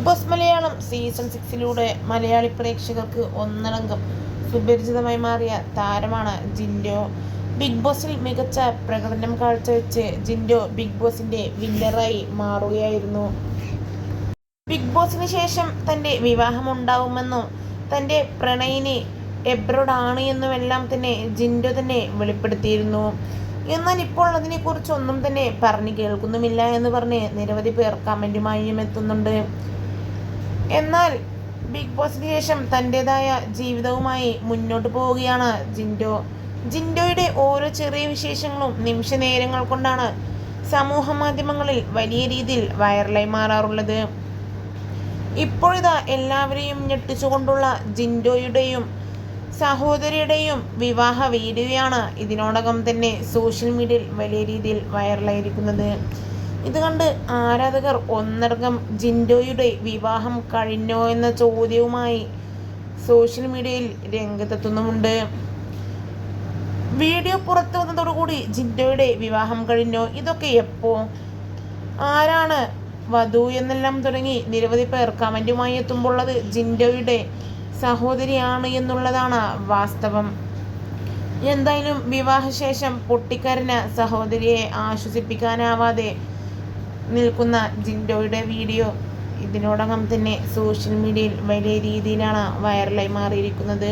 Boss Malayalam season 6 Malayali പ്രേക്ഷകർക്ക് ഒന്നടങ്കം സുപരിചിതമായി മാറിയ താരമാണ് ജിൻഡോ. ബിഗ് ബോസിൽ മികച്ച പ്രകടനം കാഴ്ചവെച്ച് ജിൻഡോ ബിഗ് ബോസിന്റെ വിന്നറായി മാറുകയായിരുന്നു. ബിഗ് ബോസിന് ശേഷം തന്റെ വിവാഹമുണ്ടാവുമെന്നും തന്റെ പ്രണയിനി എബ്രോഡ് ആണ് എന്നുമെല്ലാം തന്നെ ജിൻഡോ തന്നെ വെളിപ്പെടുത്തിയിരുന്നു. എന്നാൽ ഇപ്പോൾ അതിനെക്കുറിച്ചൊന്നും തന്നെ പറഞ്ഞു കേൾക്കുന്നുമില്ല എന്ന് പറഞ്ഞ് നിരവധി പേർ കമന്റുമായും എത്തുന്നുണ്ട്. എന്നാൽ ബിഗ് ബോസിന് ശേഷം തൻ്റെതായ ജീവിതവുമായി മുന്നോട്ട് പോവുകയാണ് ജിൻഡോ. ജിൻഡോയുടെ ഓരോ ചെറിയ വിശേഷങ്ങളും നിമിഷ നേരങ്ങൾ കൊണ്ടാണ് സമൂഹ മാധ്യമങ്ങളിൽ വലിയ രീതിയിൽ വൈറലായി മാറാറുള്ളത്. ഇപ്പോഴിതാ എല്ലാവരെയും ഞെട്ടിച്ചുകൊണ്ടുള്ള ജിൻഡോയുടെയും സഹോദരിയുടെയും വിവാഹ വീഡിയോയാണ് ഇതിനോടകം തന്നെ സോഷ്യൽ മീഡിയയിൽ വലിയ രീതിയിൽ വൈറലായിരിക്കുന്നത്. ഇത് കണ്ട് ആരാധകർ ഒന്നടങ്കം ജിൻഡോയുടെ വിവാഹം കഴിഞ്ഞോ എന്ന ചോദ്യവുമായി സോഷ്യൽ മീഡിയയിൽ രംഗത്തെത്തുന്നുമുണ്ട്. വീഡിയോ പുറത്തു വന്നതോടുകൂടി ജിൻഡോയുടെ വിവാഹം കഴിഞ്ഞോ, ഇതൊക്കെ എപ്പോ, ആരാണ് വധു എന്നെല്ലാം തുടങ്ങി നിരവധി പേർ കമന്റുമായി എത്തുമ്പോൾ അത് ജിൻഡോയുടെ സഹോദരിയാണ് എന്നുള്ളതാണ് വാസ്തവം. എന്തായാലും വിവാഹശേഷം പൊട്ടിക്കരഞ്ഞ സഹോദരിയെ ആശ്വസിപ്പിക്കാനാവാതെ നിൽക്കുന്ന ജിൻഡോയുടെ വീഡിയോ ഇതിനോടകം തന്നെ സോഷ്യൽ മീഡിയയിൽ വലിയ രീതിയിലാണ് വൈറലായി മാറിയിരിക്കുന്നത്.